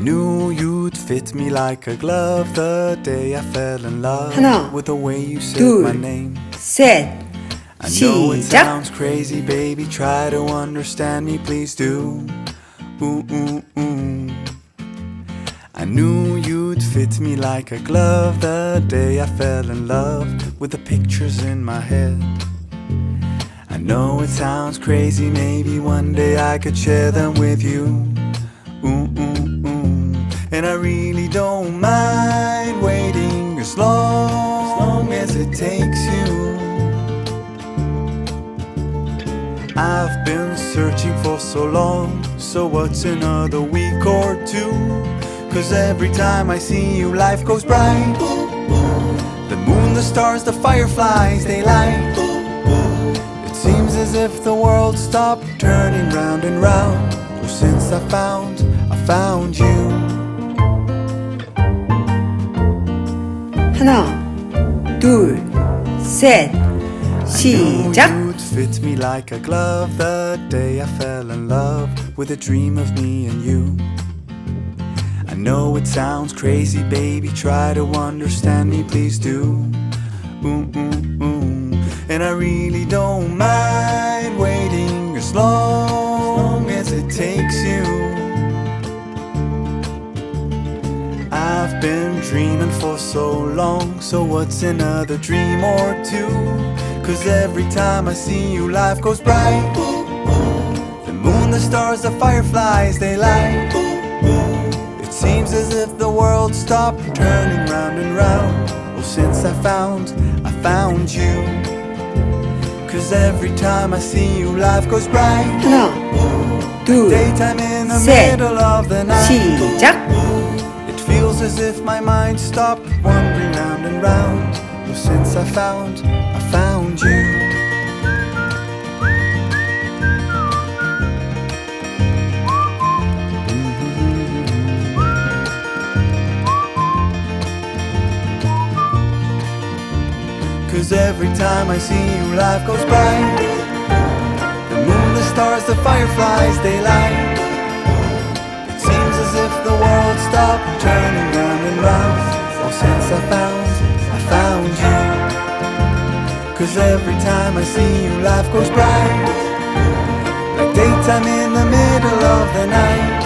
knew you'd fit me like a glove the day I fell in love 하나, with the way you said 둘, my name. 셋, I know it 시작! sounds crazy, baby. Try to understand me, please do. Ooh, ooh, ooh. I knew you'd fit me like a glove the day I fell in love with the pictures in my head. I know it sounds crazy, maybe one day I could share them with you. Ooh, ooh, ooh. And I really don't mind waiting as long as it takes you. I've been searching for so long, so what's another week or two? 'Cause every time I see you, life goes bright. The moon, the stars, the fireflies, they light. It seems as if the world stopped turning round and round. Oh, since I found you. 하나, 둘, 셋, 시작! You'd fit me like a glove the day I fell in love with a dream of me and you. I know it sounds crazy, baby, try to understand me, please do. Ooh, ooh, ooh. And I really don't mind waiting as long as it takes you. I've been dreaming for so long, so what's another dream or two? 'Cause every time I see you, life goes bright. The moon, the stars, the fireflies, they light. It seems as if the world stopped turning round and round. Well, since I found you. 'Cause every time I see you, life goes bright. 하나, 둘, Daytime in the 셋, middle of the night. 시작! It feels as if my mind stopped wandering round and round. Well, since I found you. 'Cause every time I see you, life goes bright. The moon, the stars, the fireflies, they light. It seems as if the world stopped turning round and round. Oh, since I found you. 'Cause every time I see you, life goes bright. Like daytime in the middle of the night.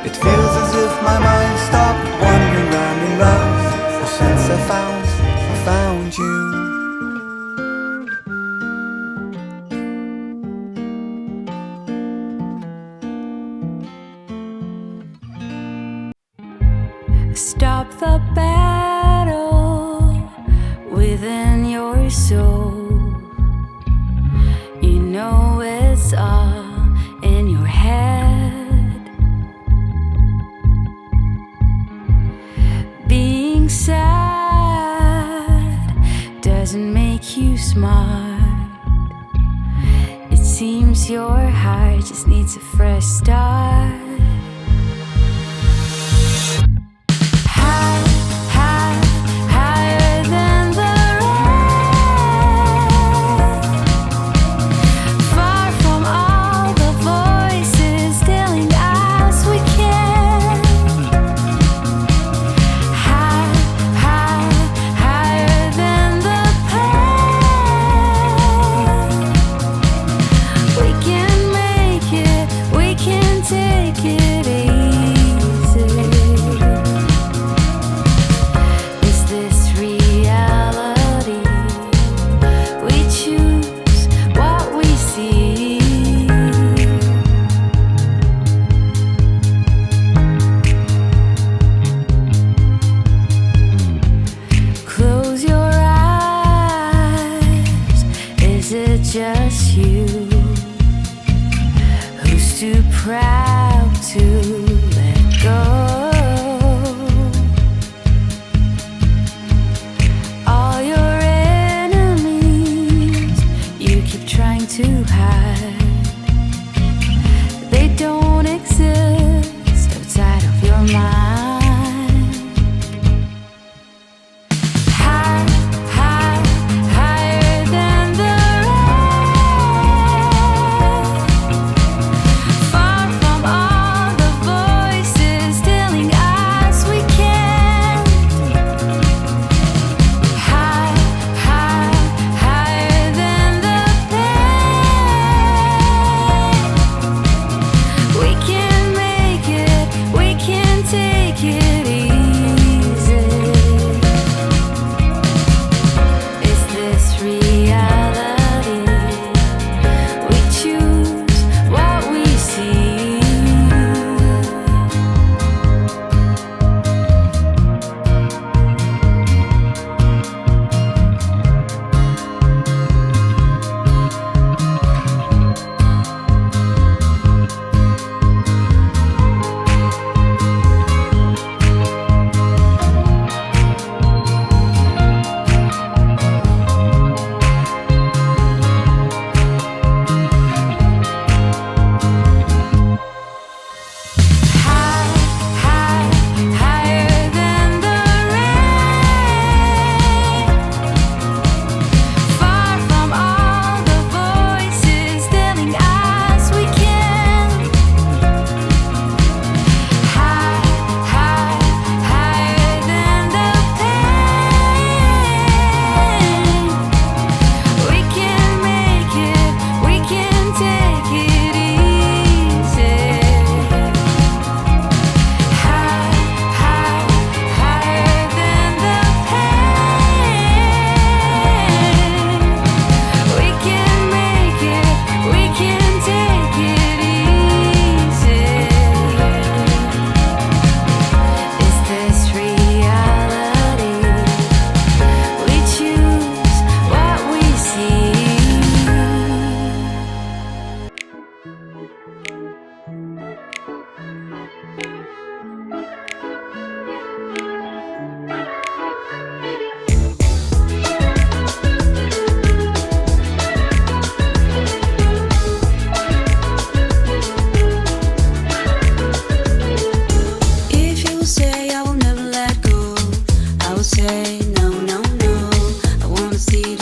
It feels as if my mind stopped wandering round and round. Oh, since I found you. Stop the battle within your soul. You know it's all in your head. Being sad doesn't make you smart. It seems your heart just needs a fresh start. Take it.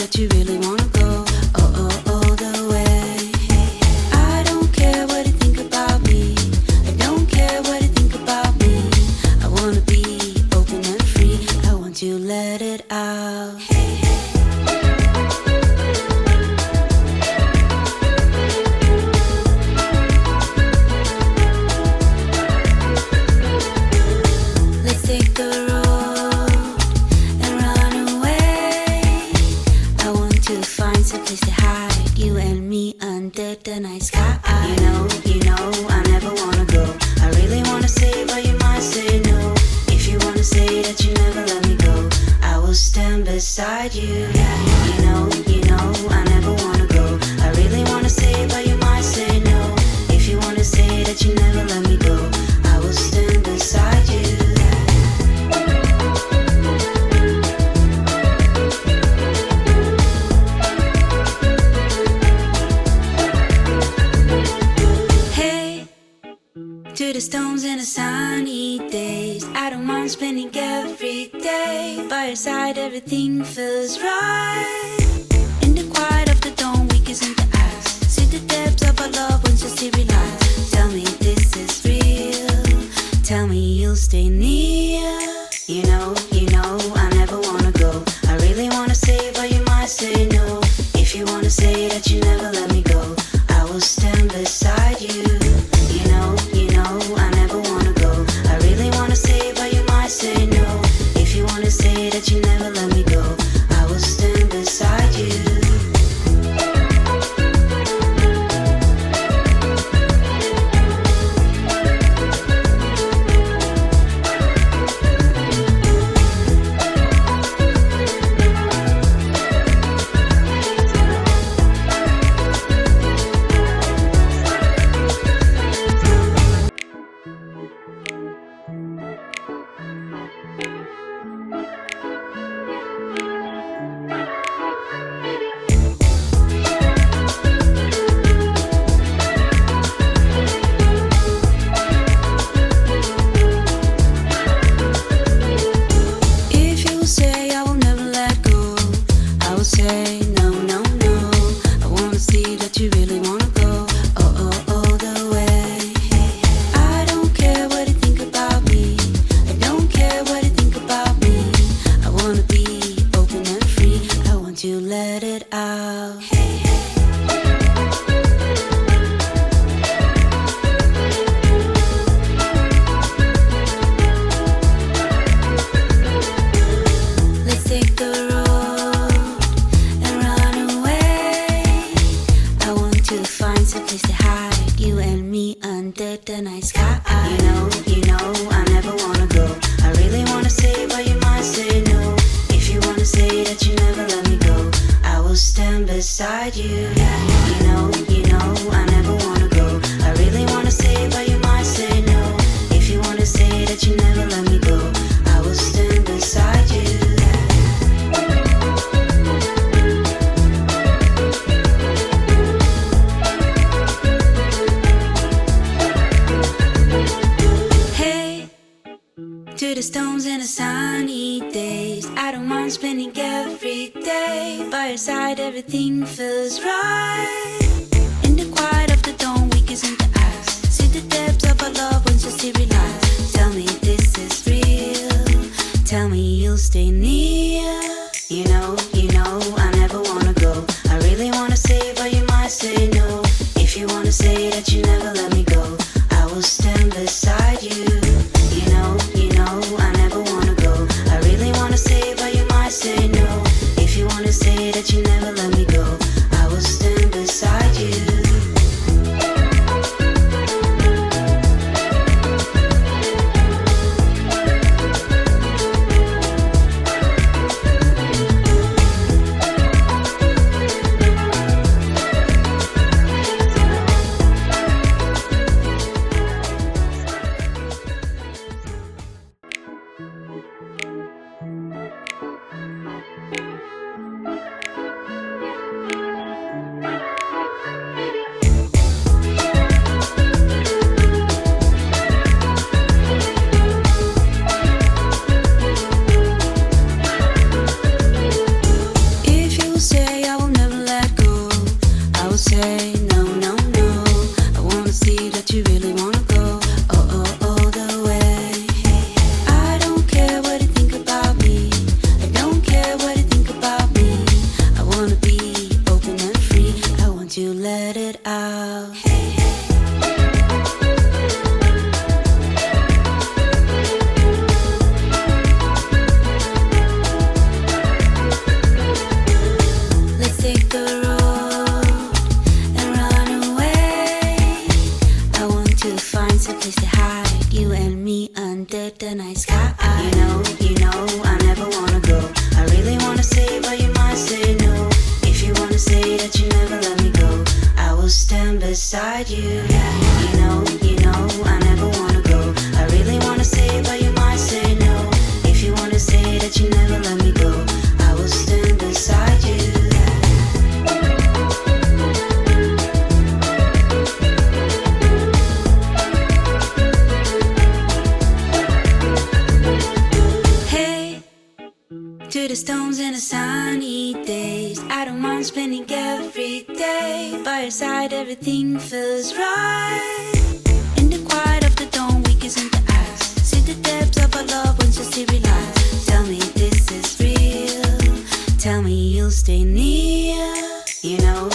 that you really wanna go all the way. I don't care what you think about me. I don't care what you think about me. I wanna be open and free. I want you to let it out. Let's take the road and run away. I want to find some place to hide, you and me under the night sky. You know, I never wanna go. I really wanna say, but you might say no. If you wanna say that you never let me go, I will stand beside you. You know, I never wanna go. I really wanna say, but you might say no. If you wanna say that you never let me go, I will stand beside you. Hey, to the stones and the sunny days, I don't mind spending every day by your side. Everything feels right. In the quiet of the dawn, we kiss in the eyes. See the depths of our love once you see realize. Tell me this is real. Tell me you'll stay near. You know, I never wanna go. I really wanna say, but you might say no. If you wanna say that you never let me go, I will stand beside you. You know, I never wanna go. I really wanna say, but you might say no. If you wanna say that you never let me go, I will stand beside you. If you say I will never let go, I will say no. I wanna see that you really wanna go all the way. I don't care what you think about me. I don't care what you think about me. I wanna be open and free. I want you to let it out. Let's take the road and run away. I want to find some place to hide, you and me under the night sky. You know, I never wanna go. I really wanna say, but you might say no. If you wanna say that you never let me go, I will stand beside you. You know, I never wanna go. I really wanna say, but you might say no. If you wanna say that you never let me go, I will stand beside you. Hey, to the stones and the sunny days, I don't mind spending every day by your side. Everything feels right. In the quiet of the dawn, we kiss in the eyes. See the depths of our love once you see realize. Tell me this is real. Tell me you'll stay near. You know, I never wanna go. I really wanna say, but you might say no. If you wanna say that you never let me go, I will stand beside you. You know, I never wanna go. I really wanna say, but you might say no. If you wanna say that you never let me go, I will stand beside you. wanna be open and free. I want to let it out. Let's take the road and run away. I want to find some place to hide, you and me under the night sky. You know, I never wanna go. I really wanna say, but you might say no. If you wanna say that you never let me go, I will stand beside you. You know, I never wanna go. I really wanna say, but you might say no. If you wanna say that you never let me go, I will stand beside you. To the stones and the sunny days, I don't mind spending every day by your side. Everything feels right. In the quiet of the dawn, we kiss in the eyes. See the depths of our love once just to realize. Tell me this is real. Tell me you'll stay near. You know,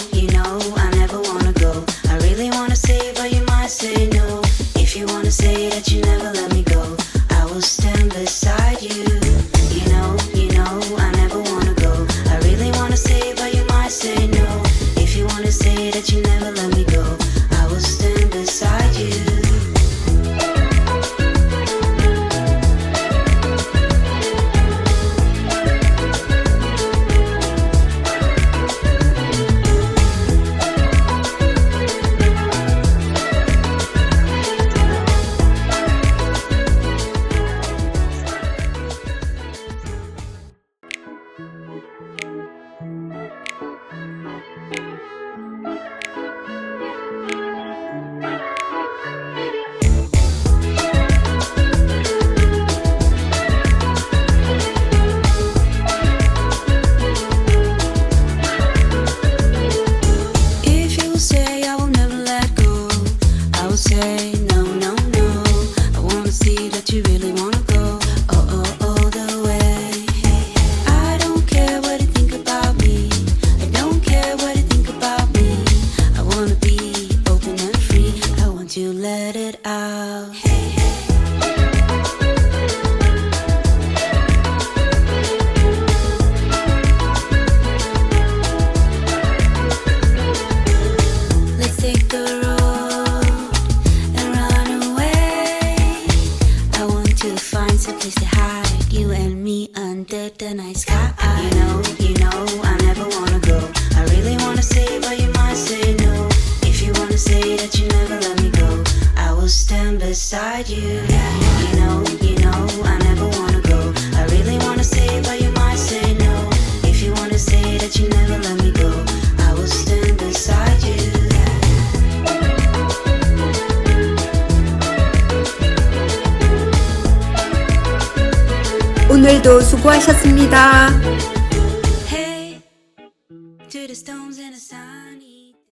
I never wanna go. I really wanna say, but you might say no. If you wanna say that you never let me go, I will stand beside you. You know, I never wanna go. I really wanna say, but you might say no. If you wanna say that you never let me go, I will stand beside you. Beside you, you know, I never wanna go. I really wanna say, but you might say no. If you wanna say that you never let me go, I will stand beside you. 오늘도 수고하셨습니다. Hey, to the stones and the sun.